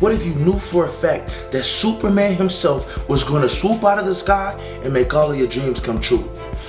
What if you knew for a fact that Superman himself was going to swoop out of the sky and make all of your dreams come true?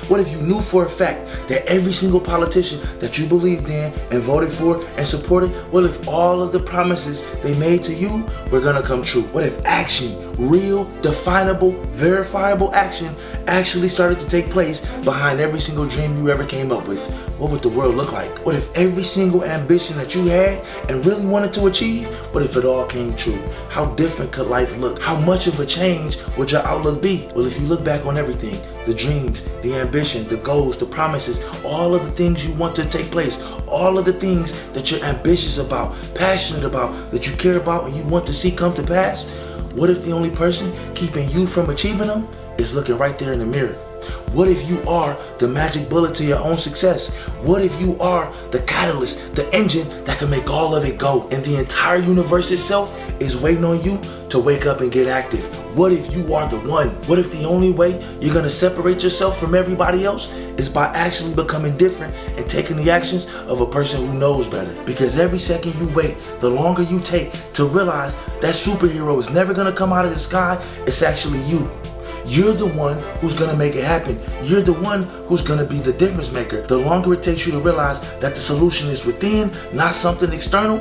What if you knew for a fact that every single politician that you believed in and voted for and supported, what if all of the promises they made to you were gonna come true? What if action, real, definable, verifiable action actually started to take place behind every single dream you ever came up with? What would the world look like? What if every single ambition that you had and really wanted to achieve, what if it all came true? How different could life look? How much of a change would your outlook be? Well, if you look back on everything, the dreams, the ambition, the goals, the promises, all of the things you want to take place, all of the things that you're ambitious about, passionate about, that you care about and you want to see come to pass, what if the only person keeping you from achieving them is looking right there in the mirror? What if you are the magic bullet to your own success? What if you are the catalyst, the engine that can make all of it go, and the entire universe itself is waiting on you to wake up and get active? What if you are the one? What if the only way you're gonna separate yourself from everybody else is by actually becoming different and taking the actions of a person who knows better? Because every second you wait, the longer you take to realize that superhero is never gonna come out of the sky, it's actually you. You're the one who's gonna make it happen. You're the one who's gonna be the difference maker. The longer it takes you to realize that the solution is within, not something external,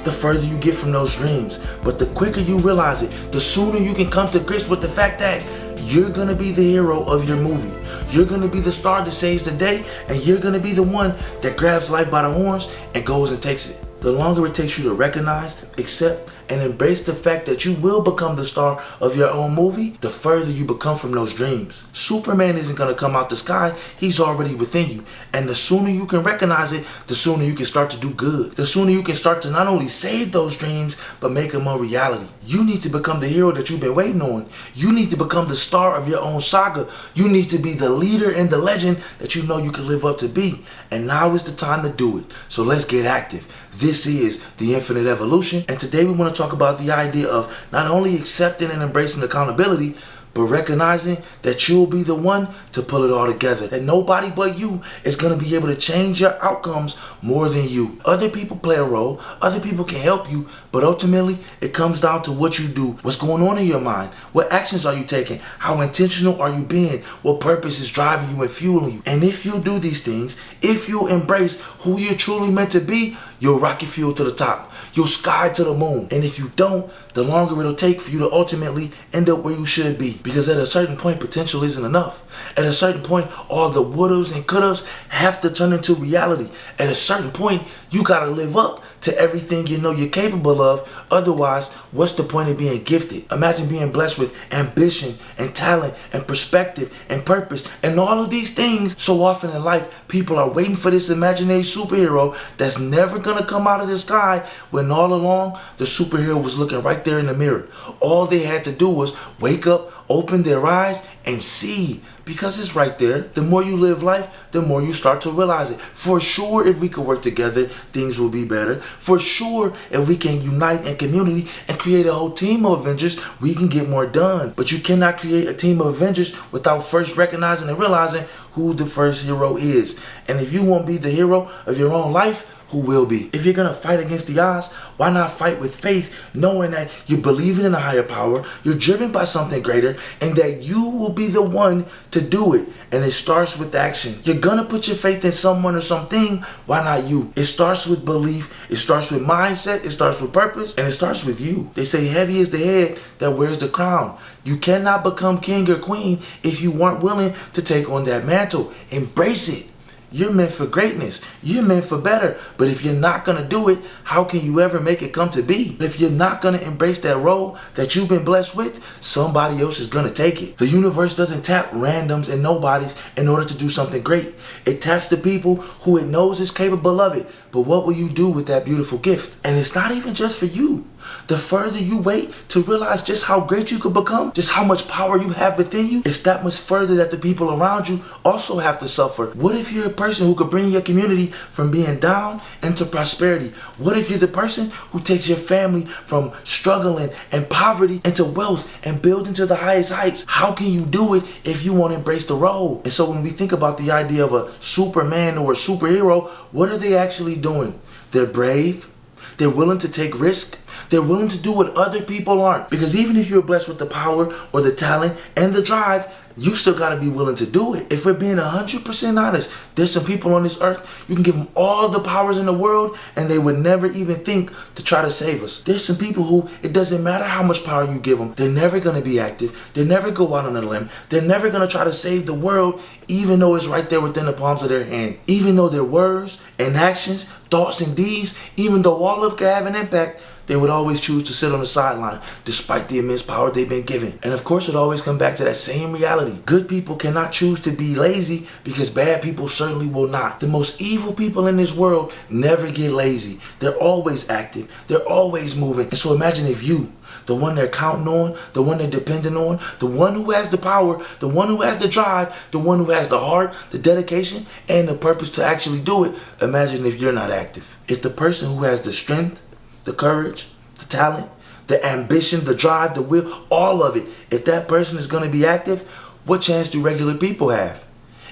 the further you get from those dreams. But the quicker you realize it, the sooner you can come to grips with the fact that you're gonna be the hero of your movie. You're gonna be the star that saves the day, and you're gonna be the one that grabs life by the horns and goes and takes it. The longer it takes you to recognize, accept, and embrace the fact that you will become the star of your own movie, the further you become from those dreams. Superman isn't gonna come out the sky, he's already within you. And the sooner you can recognize it, the sooner you can start to do good. The sooner you can start to not only save those dreams, but make them a reality. You need to become the hero that you've been waiting on. You need to become the star of your own saga. You need to be the leader and the legend that you know you can live up to be. And now is the time to do it. So let's get active. This is the Infinite Evolution, and today we want to talk about the idea of not only accepting and embracing accountability, but recognizing that you'll be the one to pull it all together. That nobody but you is going to be able to change your outcomes more than you. Other people play a role, other people can help you, but ultimately it comes down to what you do. What's going on in your mind? What actions are you taking? How intentional are you being? What purpose is driving you and fueling you? And if you do these things, if you embrace who you're truly meant to be, you'll rocket fuel to the top. You'll sky to the moon. And if you don't, the longer it'll take for you to ultimately end up where you should be. Because at a certain point, potential isn't enough. At a certain point, all the would'ves and could'ves have to turn into reality. At a certain point, you gotta live up to everything you know you're capable of. Otherwise, what's the point of being gifted? Imagine being blessed with ambition and talent and perspective and purpose and all of these things. So often in life, people are waiting for this imaginary superhero that's never gonna come out of the sky, when all along, the superhero was looking right there in the mirror. All they had to do was wake up, open their eyes, and see, because it's right there. The more you live life, the more you start to realize it. For sure, if we could work together, things will be better. For sure, if we can unite in community and create a whole team of Avengers, we can get more done. But you cannot create a team of Avengers without first recognizing and realizing who the first hero is. And if you won't be the hero of your own life, who will be? If you're gonna fight against the odds, why not fight with faith, knowing that you're believing in a higher power, you're driven by something greater, and that you will be the one to do it. And it starts with action. You're gonna put your faith in someone or something, why not you? It starts with belief, it starts with mindset, it starts with purpose, and it starts with you. They say heavy is the head that wears the crown. You cannot become king or queen if you weren't willing to take on that mantle. Embrace it. You're meant for greatness. You're meant for better. But if you're not going to do it, how can you ever make it come to be? If you're not going to embrace that role that you've been blessed with, somebody else is going to take it. The universe doesn't tap randoms and nobodies in order to do something great. It taps the people who it knows is capable of it. But what will you do with that beautiful gift? And it's not even just for you. The further you wait to realize just how great you could become, just how much power you have within you, it's that much further that the people around you also have to suffer. What if you're a person who could bring your community from being down into prosperity? What if you're the person who takes your family from struggling and poverty into wealth and building to the highest heights? How can you do it if you won't embrace the role? And so when we think about the idea of a Superman or a superhero, what are they actually doing? They're brave. They're willing to take risk. They're willing to do what other people aren't. Because even if you're blessed with the power or the talent and the drive, you still got to be willing to do it. If we're being 100% honest, there's some people on this earth, you can give them all the powers in the world and they would never even think to try to save us. There's some people who, it doesn't matter how much power you give them, they're never going to be active. They'll never go out on a limb. They're never going to try to save the world, even though it's right there within the palms of their hand. Even though their words and actions, thoughts and deeds, even though all of it can have an impact, they would always choose to sit on the sideline despite the immense power they've been given. And of course, it always comes back to that same reality. Good people cannot choose to be lazy because bad people certainly will not. The most evil people in this world never get lazy. They're always active. They're always moving. And so imagine if you, the one they're counting on, the one they're depending on, the one who has the power, the one who has the drive, the one who has the heart, the dedication, and the purpose to actually do it, imagine if you're not active. If the person who has the strength, the courage, the talent, the ambition, the drive, the will, all of it, if that person is going to be active, what chance do regular people have?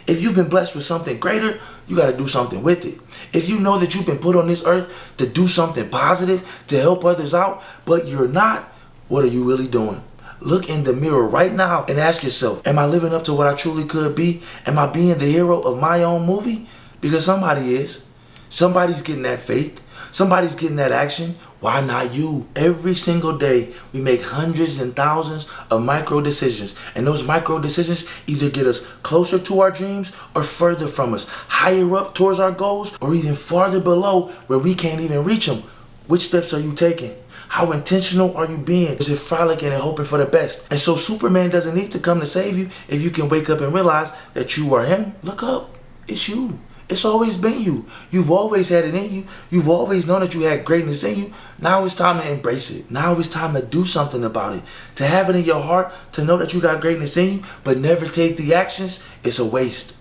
If you've been blessed with something greater, you got to do something with it. If you know that you've been put on this earth to do something positive, to help others out, but you're not, what are you really doing? Look in the mirror right now and ask yourself, am I living up to what I truly could be? Am I being the hero of my own movie? Because somebody is. Somebody's getting that faith. Somebody's getting that action. Why not you? Every single day, we make hundreds and thousands of micro decisions. And those micro decisions either get us closer to our dreams or further from us, higher up towards our goals or even farther below where we can't even reach them. Which steps are you taking? How intentional are you being? Is it frolicking and hoping for the best? And so Superman doesn't need to come to save you if you can wake up and realize that you are him. Look up. It's you. It's always been you. You've always had it in you. You've always known that you had greatness in you. Now it's time to embrace it. Now it's time to do something about it. To have it in your heart, to know that you got greatness in you, but never take the actions, it's a waste.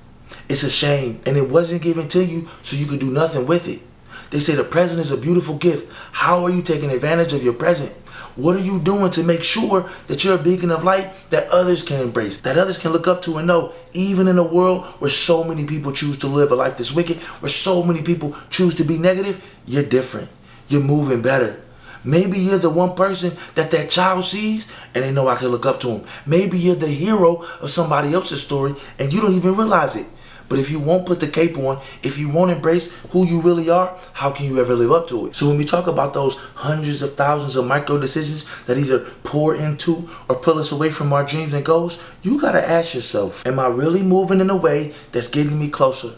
It's a shame. And it wasn't given to you so you could do nothing with it. They say the present is a beautiful gift. How are you taking advantage of your present? What are you doing to make sure that you're a beacon of light that others can embrace, that others can look up to and know, even in a world where so many people choose to live a life that's wicked, where so many people choose to be negative, you're different. You're moving better. Maybe you're the one person that child sees and they know I can look up to him. Maybe you're the hero of somebody else's story and you don't even realize it. But if you won't put the cape on, if you won't embrace who you really are, how can you ever live up to it? So when we talk about those hundreds of thousands of micro decisions that either pour into or pull us away from our dreams and goals, you gotta ask yourself, am I really moving in a way that's getting me closer?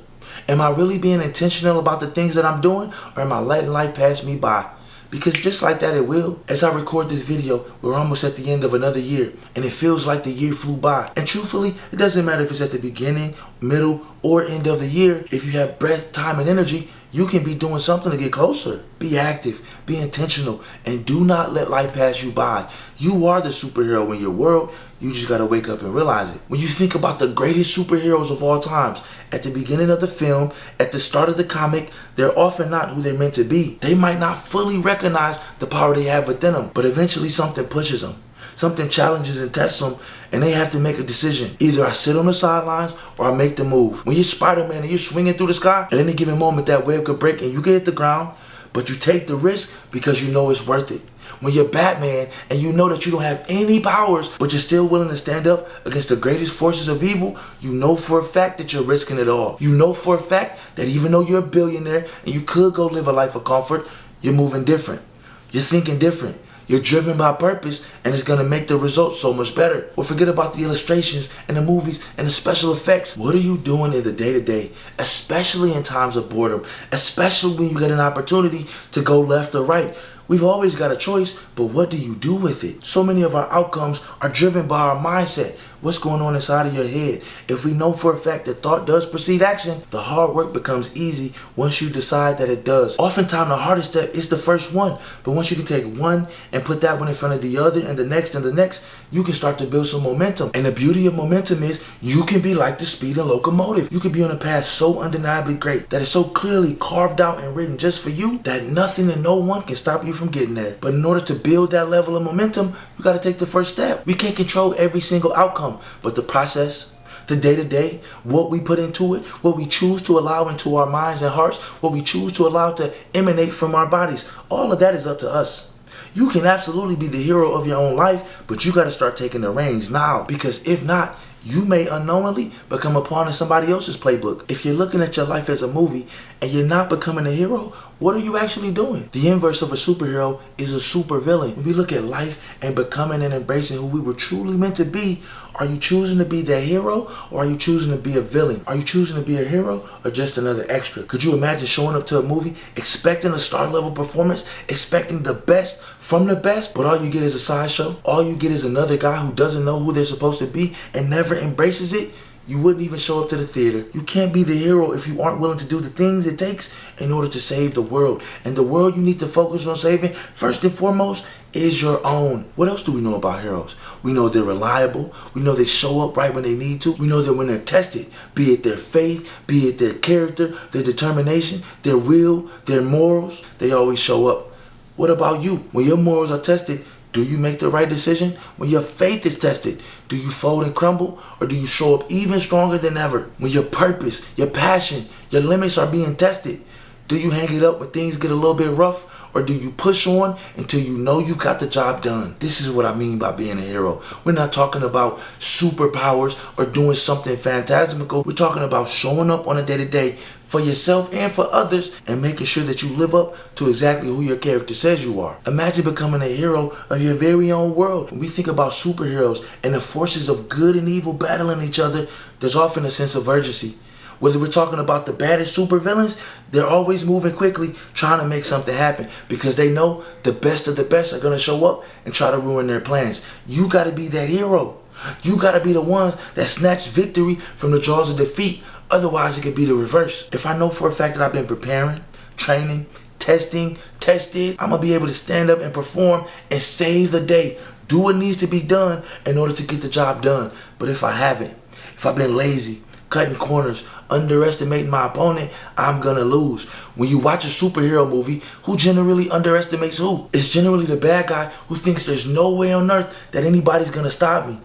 Am I really being intentional about the things that I'm doing, or am I letting life pass me by? Because just like that it will. As I record this video, we're almost at the end of another year, and it feels like the year flew by. And truthfully, it doesn't matter if it's at the beginning, middle, or end of the year. If you have breath, time, and energy, you can be doing something to get closer. Be active, be intentional, and do not let life pass you by. You are the superhero in your world. You just gotta wake up and realize it. When you think about the greatest superheroes of all times, at the beginning of the film, at the start of the comic, they're often not who they're meant to be. They might not fully recognize the power they have within them, but eventually something pushes them. Something challenges and tests them, and they have to make a decision. Either I sit on the sidelines or I make the move. When you're Spider-Man and you're swinging through the sky, at any given moment that wave could break and you can hit the ground, but you take the risk because you know it's worth it. When you're Batman and you know that you don't have any powers, but you're still willing to stand up against the greatest forces of evil, you know for a fact that you're risking it all. You know for a fact that even though you're a billionaire and you could go live a life of comfort, you're moving different. You're thinking different. You're driven by purpose, and it's gonna make the results so much better. Well, forget about the illustrations and the movies and the special effects. What are you doing in the day-to-day, especially in times of boredom, especially when you get an opportunity to go left or right? We've always got a choice, but what do you do with it? So many of our outcomes are driven by our mindset. What's going on inside of your head? If we know for a fact that thought does precede action, the hard work becomes easy once you decide that it does. Oftentimes the hardest step is the first one, but once you can take one and put that one in front of the other and the next, you can start to build some momentum. And the beauty of momentum is you can be like the speeding locomotive. You can be on a path so undeniably great that is so clearly carved out and written just for you that nothing and no one can stop you from getting there. But in order to build that level of momentum, you got to take the first step. We can't control every single outcome, but the process, the day-to-day, what we put into it, what we choose to allow into our minds and hearts, what we choose to allow to emanate from our bodies, all of that is up to us. You can absolutely be the hero of your own life, but you got to start taking the reins now, because if not, you may unknowingly become a pawn in somebody else's playbook. If you're looking at your life as a movie and you're not becoming a hero, what are you actually doing? The inverse of a superhero is a supervillain. When we look at life and becoming and embracing who we were truly meant to be, are you choosing to be that hero, or are you choosing to be a villain? Are you choosing to be a hero or just another extra? Could you imagine showing up to a movie expecting a star level performance, expecting the best from the best, but all you get is a sideshow? All you get is another guy who doesn't know who they're supposed to be and never embraces it? You wouldn't even show up to the theater. You can't be the hero if you aren't willing to do the things it takes in order to save the world. And the world you need to focus on saving, first and foremost, is your own. What else do we know about heroes? We know they're reliable. We know they show up right when they need to. We know that when they're tested, be it their faith, be it their character, their determination, their will, their morals, they always show up. What about you? When your morals are tested, do you make the right decision? When your faith is tested, do you fold and crumble, or do you show up even stronger than ever? When your purpose, your passion, your limits are being tested, do you hang it up when things get a little bit rough, or do you push on until you know you got the job done? This is what I mean by being a hero. We're not talking about superpowers or doing something phantasmical. We're talking about showing up on a day-to-day for yourself and for others, and making sure that you live up to exactly who your character says you are. Imagine becoming a hero of your very own world. When we think about superheroes and the forces of good and evil battling each other, there's often a sense of urgency. Whether we're talking about the baddest supervillains, they're always moving quickly, trying to make something happen, because they know the best of the best are going to show up and try to ruin their plans. You got to be that hero. You got to be the ones that snatch victory from the jaws of defeat. Otherwise, it could be the reverse. If I know for a fact that I've been preparing, training, tested, I'm going to be able to stand up and perform and save the day. Do what needs to be done in order to get the job done. But if I haven't, if I've been lazy, cutting corners, underestimating my opponent, I'm gonna lose. When you watch a superhero movie, who generally underestimates who? It's generally the bad guy who thinks there's no way on earth that anybody's gonna stop me.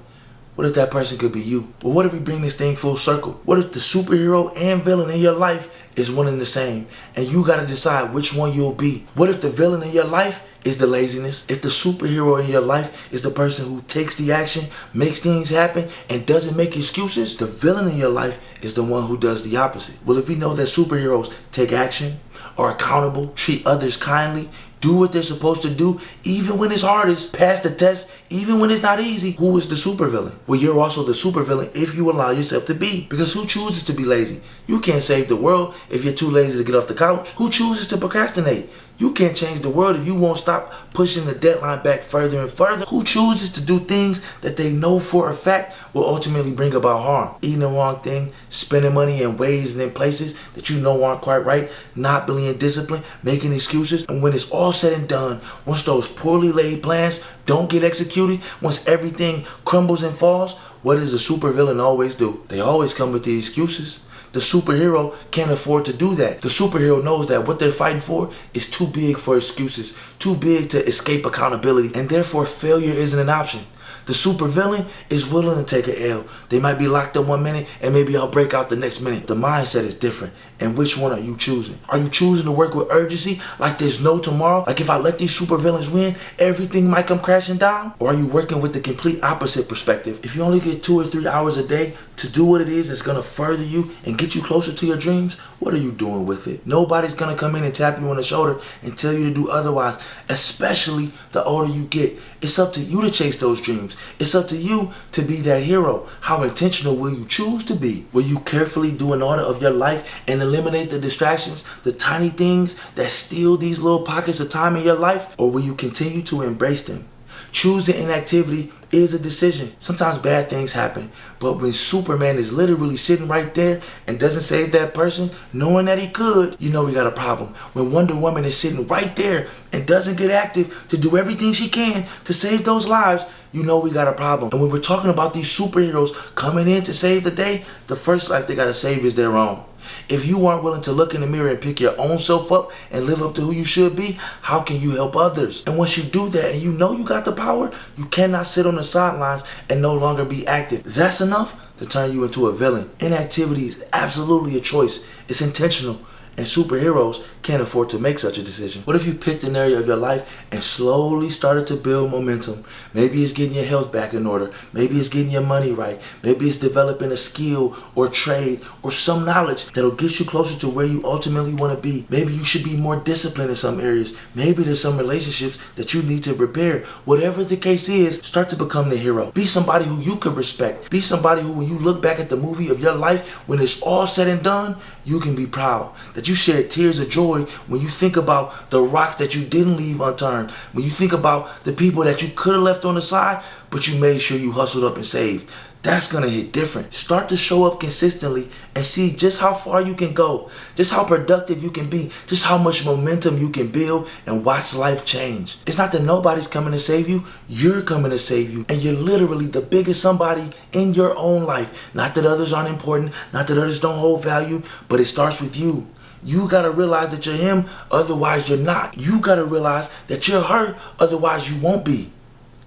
What if that person could be you? Well, what if we bring this thing full circle? What if the superhero and villain in your life is one and the same, and you gotta decide which one you'll be? What if the villain in your life is the laziness? If the superhero in your life is the person who takes the action, makes things happen, and doesn't make excuses, the villain in your life is the one who does the opposite. Well, if we know that superheroes take action, are accountable, treat others kindly, do what they're supposed to do, even when it's hardest, pass the test, even when it's not easy, who is the supervillain? Well, you're also the supervillain if you allow yourself to be. Because who chooses to be lazy? You can't save the world if you're too lazy to get off the couch. Who chooses to procrastinate? You can't change the world if you won't stop pushing the deadline back further and further. Who chooses to do things that they know for a fact will ultimately bring about harm? Eating the wrong thing, spending money in ways and in places that you know aren't quite right, not being disciplined, making excuses. And when it's all said and done, once those poorly laid plans don't get executed, once everything crumbles and falls, what does the supervillain always do? They always come with the excuses. The superhero can't afford to do that. The superhero knows that what they're fighting for is too big for excuses, too big to escape accountability, and therefore failure isn't an option. The supervillain is willing to take an L. They might be locked up 1 minute and maybe I'll break out the next minute. The mindset is different. And which one are you choosing? Are you choosing to work with urgency like there's no tomorrow? Like if I let these supervillains win, everything might come crashing down? Or are you working with the complete opposite perspective? If you only get 2 or 3 hours a day to do what it is that's going to further you and get you closer to your dreams, what are you doing with it? Nobody's going to come in and tap you on the shoulder and tell you to do otherwise, especially the older you get. It's up to you to chase those dreams. It's up to you to be that hero. How intentional will you choose to be? Will you carefully do an audit of your life and eliminate the distractions, the tiny things that steal these little pockets of time in your life? Or will you continue to embrace them? Choosing inactivity is a decision. Sometimes bad things happen, but when Superman is literally sitting right there and doesn't save that person, knowing that he could, you know we got a problem. When Wonder Woman is sitting right there and doesn't get active to do everything she can to save those lives, you know we got a problem. And when we're talking about these superheroes coming in to save the day, the first life they gotta save is their own. If you aren't willing to look in the mirror and pick your own self up and live up to who you should be, how can you help others? And once you do that and you know you got the power, you cannot sit on the sidelines and no longer be active. That's enough to turn you into a villain. Inactivity is absolutely a choice. It's intentional. and superheroes can't afford to make such a decision. What if you picked an area of your life and slowly started to build momentum? Maybe it's getting your health back in order. Maybe it's getting your money right. Maybe it's developing a skill or trade or some knowledge that'll get you closer to where you ultimately want to be. Maybe you should be more disciplined in some areas. Maybe there's some relationships that you need to repair. Whatever the case is, start to become the hero. Be somebody who you could respect. Be somebody who, when you look back at the movie of your life, when it's all said and done, you can be proud that you shed tears of joy when you think about the rocks that you didn't leave unturned. When you think about the people that you could have left on the side, but you made sure you hustled up and saved. That's gonna hit different. Start to show up consistently and see just how far you can go, just how productive you can be, just how much momentum you can build, and watch life change. It's not that nobody's coming to save you, you're coming to save you, and you're literally the biggest somebody in your own life. Not that others aren't important, not that others don't hold value, but it starts with you. You gotta realize that you're him, otherwise you're not. You gotta realize that you're her, otherwise you won't be.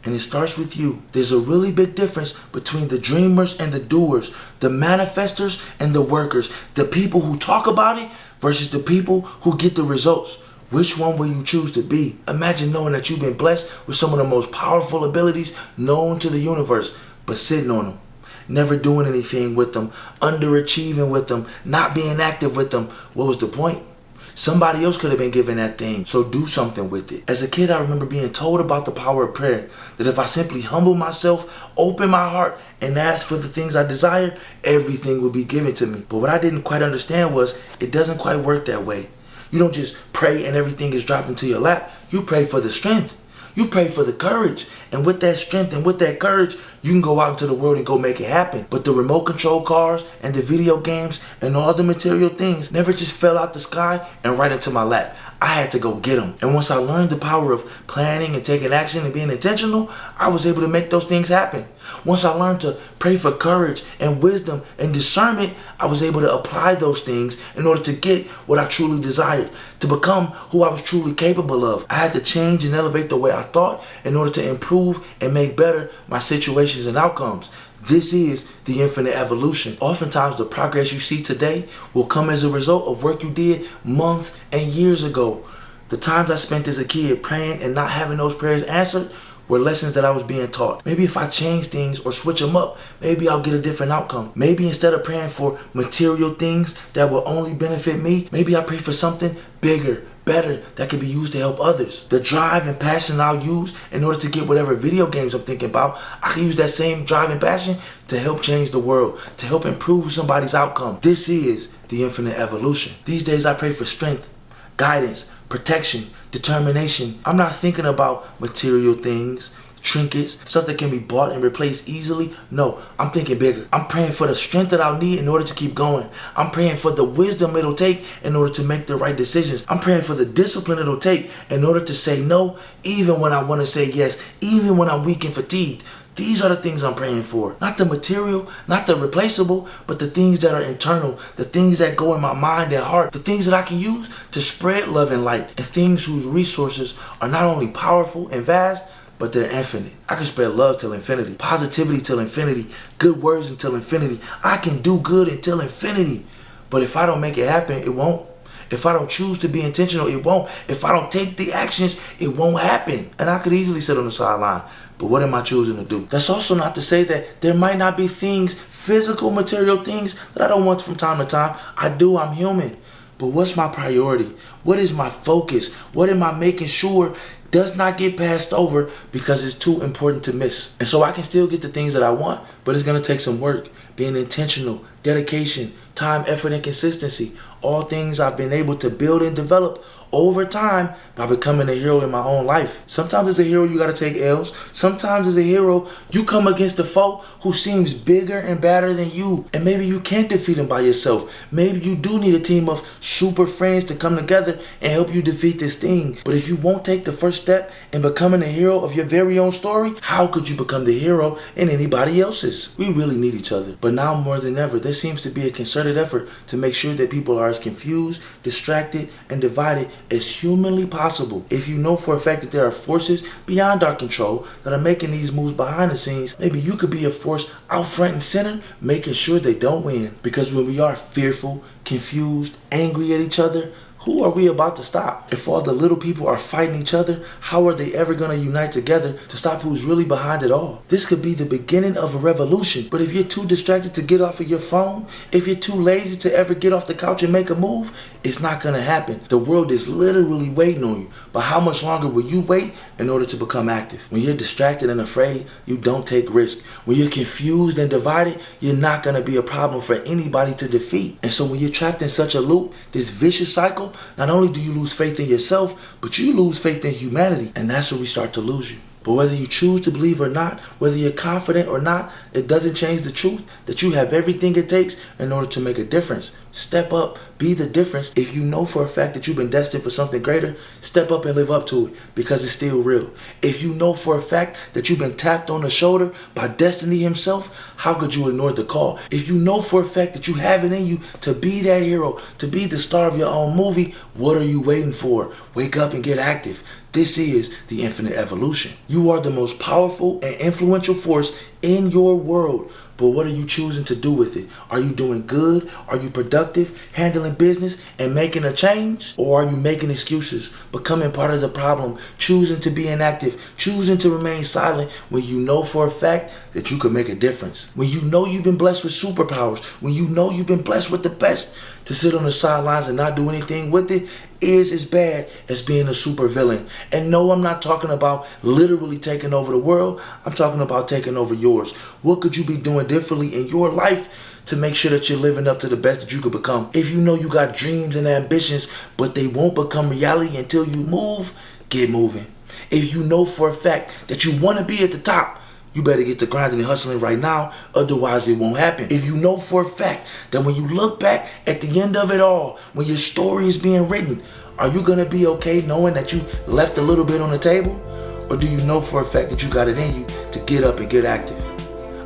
And it starts with you. There's a really big difference between the dreamers and the doers, the manifestors and the workers, the people who talk about it versus the people who get the results. Which one will you choose to be? Imagine knowing that you've been blessed with some of the most powerful abilities known to the universe, but sitting on them, never doing anything with them, underachieving with them, not being active with them. What was the point? Somebody else could have been given that thing, so do something with it. As a kid, I remember being told about the power of prayer, that if I simply humble myself, open my heart, and ask for the things I desire, everything will be given to me. But what I didn't quite understand was, it doesn't quite work that way. You don't just pray and everything is dropped into your lap. You pray for the strength. You pray for the courage. And with that strength and with that courage, you can go out into the world and go make it happen. But the remote control cars and the video games and all the material things never just fell out the sky and right into my lap. I had to go get them. And once I learned the power of planning and taking action and being intentional, I was able to make those things happen. Once I learned to pray for courage and wisdom and discernment, I was able to apply those things in order to get what I truly desired, to become who I was truly capable of. I had to change and elevate the way I thought in order to improve and make better my situations and outcomes. This is the infinite evolution. Oftentimes the progress you see today will come as a result of work you did months and years ago. The times I spent as a kid praying and not having those prayers answered were lessons that I was being taught. Maybe if I change things or switch them up, maybe I'll get a different outcome. Maybe instead of praying for material things that will only benefit me, maybe I pray for something bigger, better, that can be used to help others. The drive and passion I'll use in order to get whatever video games I'm thinking about, I can use that same drive and passion to help change the world, to help improve somebody's outcome. This is the infinite evolution. These days I pray for strength, guidance, protection, determination. I'm not thinking about material things, trinkets, stuff that can be bought and replaced easily. No, I'm thinking bigger. I'm praying for the strength that I'll need in order to keep going. I'm praying for the wisdom it'll take in order to make the right decisions. I'm praying for the discipline it'll take in order to say no, even when I want to say yes, even when I'm weak and fatigued. These are the things I'm praying for. Not the material, not the replaceable, but the things that are internal, the things that go in my mind and heart, the things that I can use to spread love and light, and things whose resources are not only powerful and vast, but they're infinite. I can spread love till infinity, positivity till infinity, good words until infinity. I can do good until infinity. But if I don't make it happen, it won't. If I don't choose to be intentional, it won't. If I don't take the actions, it won't happen. And I could easily sit on the sideline. But what am I choosing to do? That's also not to say that there might not be things, physical, material things that I don't want from time to time. I do, I'm human. But what's my priority? What is my focus? What am I making sure does not get passed over because it's too important to miss? And so I can still get the things that I want, but it's going to take some work, being intentional, dedication, time, effort, and consistency. All things I've been able to build and develop over time by becoming a hero in my own life. Sometimes as a hero, you got to take L's. Sometimes as a hero, you come against a foe who seems bigger and badder than you. And maybe you can't defeat him by yourself. Maybe you do need a team of super friends to come together and help you defeat this thing. But if you won't take the first step in becoming a hero of your very own story, how could you become the hero in anybody else's? We really need each other. But now more than ever, there seems to be a concerted concerted effort to make sure that people are as confused, distracted, and divided as humanly possible. If you know for a fact that there are forces beyond our control that are making these moves behind the scenes, maybe you could be a force out front and center, making sure they don't win. Because when we are fearful, confused, angry at each other, who are we about to stop? If all the little people are fighting each other, how are they ever going to unite together to stop who's really behind it all? This could be the beginning of a revolution. But if you're too distracted to get off of your phone, if you're too lazy to ever get off the couch and make a move, it's not going to happen. The world is literally waiting on you. But how much longer will you wait in order to become active? When you're distracted and afraid, you don't take risks. When you're confused and divided, you're not going to be a problem for anybody to defeat. And so when you're trapped in such a loop, this vicious cycle, not only do you lose faith in yourself, but you lose faith in humanity. And that's where we start to lose you. But whether you choose to believe or not, whether you're confident or not, it doesn't change the truth that you have everything it takes in order to make a difference. Step up, be the difference. If you know for a fact that you've been destined for something greater, step up and live up to it because it's still real. If you know for a fact that you've been tapped on the shoulder by destiny himself, how could you ignore the call? If you know for a fact that you have it in you to be that hero, to be the star of your own movie, what are you waiting for? Wake up and get active. This is the infinite evolution. You are the most powerful and influential force in your world. But what are you choosing to do with it? Are you doing good? Are you productive, handling business and making a change? Or are you making excuses, becoming part of the problem, choosing to be inactive, choosing to remain silent when you know for a fact that you could make a difference? When you know you've been blessed with superpowers, when you know you've been blessed with the best, to sit on the sidelines and not do anything with it is as bad as being a supervillain. And no, I'm not talking about literally taking over the world. I'm talking about taking over yours. What could you be doing differently in your life to make sure that you're living up to the best that you could become? If you know you got dreams and ambitions, but they won't become reality until you move, get moving. If you know for a fact that you want to be at the top, you better get to grinding and hustling right now, otherwise it won't happen. If you know for a fact that when you look back at the end of it all, when your story is being written, are you going to be okay knowing that you left a little bit on the table? Or do you know for a fact that you got it in you to get up and get active?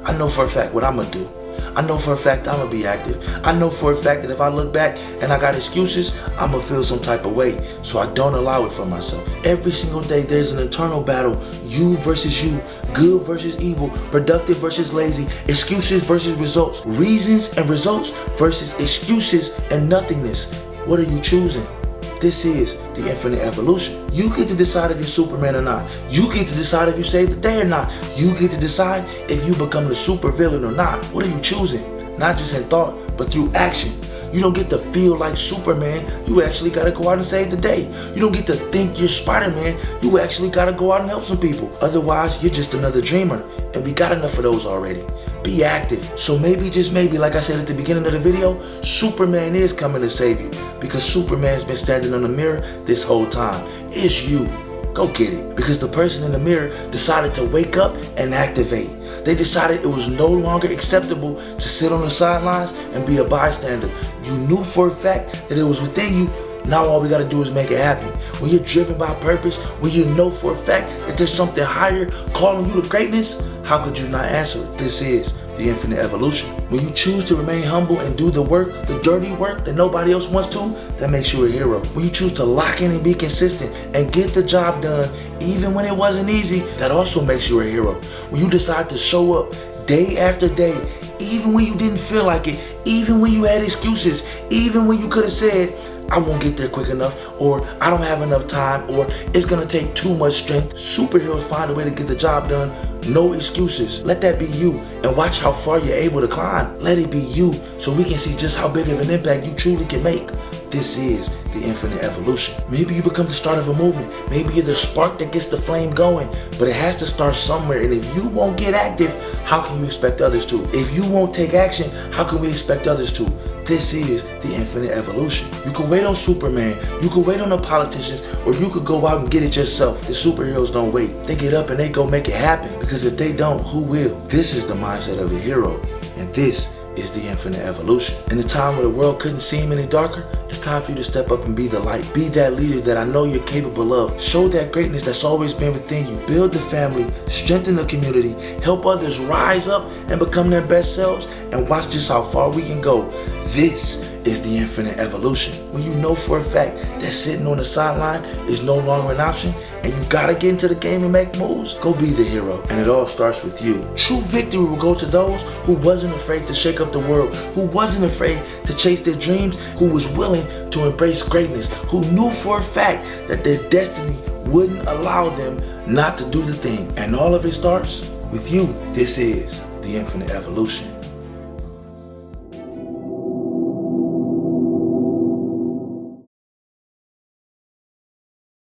I know for a fact what I'm going to do. I know for a fact I'm going to be active. I know for a fact that if I look back and I got excuses, I'm going to feel some type of way. So I don't allow it for myself. Every single day there's an internal battle. You versus you. Good versus evil. Productive versus lazy. Excuses versus results. Reasons and results versus excuses and nothingness. What are you choosing? This is the infinite evolution. You get to decide if you're Superman or not. You get to decide if you save the day or not. You get to decide if you become the super villain or not. What are you choosing? Not just in thought, but through action. You don't get to feel like Superman. You actually got to go out and save the day. You don't get to think you're Spider-Man. You actually got to go out and help some people. Otherwise, you're just another dreamer. And we got enough of those already. Be active. So maybe, just maybe, like I said at the beginning of the video, Superman is coming to save you. Because Superman's been standing on the mirror this whole time. It's you. Go get it. Because the person in the mirror decided to wake up and activate. They decided it was no longer acceptable to sit on the sidelines and be a bystander. You knew for a fact that it was within you. Now all we gotta do is make it happen. When you're driven by purpose, when you know for a fact that there's something higher calling you to greatness, how could you not answer it? This is the infinite evolution. When you choose to remain humble and do the work, the dirty work that nobody else wants to, that makes you a hero. When you choose to lock in and be consistent and get the job done, even when it wasn't easy, that also makes you a hero. When you decide to show up day after day, even when you didn't feel like it, even when you had excuses, even when you could have said, I won't get there quick enough, or I don't have enough time, or it's gonna take too much strength. Superheroes find a way to get the job done. No excuses. Let that be you, and watch how far you're able to climb. Let it be you, so we can see just how big of an impact you truly can make. This is the infinite evolution. Maybe you become the start of a movement. Maybe you're the spark that gets the flame going, but it has to start somewhere. And if you won't get active, how can you expect others to? If you won't take action, how can we expect others to? This is the infinite evolution. You can wait on Superman, you can wait on the politicians, or you could go out and get it yourself. The superheroes don't wait. They get up and they go make it happen, because if they don't, who will? This is the mindset of a hero, and this is the infinite evolution. In a time where the world couldn't seem any darker, it's time for you to step up and be the light. Be that leader that I know you're capable of. Show that greatness that's always been within you. Build the family, strengthen the community, help others rise up and become their best selves, and watch just how far we can go. This is the infinite evolution. When you know for a fact that sitting on the sideline is no longer an option and you gotta get into the game and make moves, go be the hero. And it all starts with you. True victory will go to those who wasn't afraid to shake up the world, who wasn't afraid to chase their dreams, who was willing to embrace greatness, who knew for a fact that their destiny wouldn't allow them not to do the thing. And all of it starts with you. This is the infinite evolution.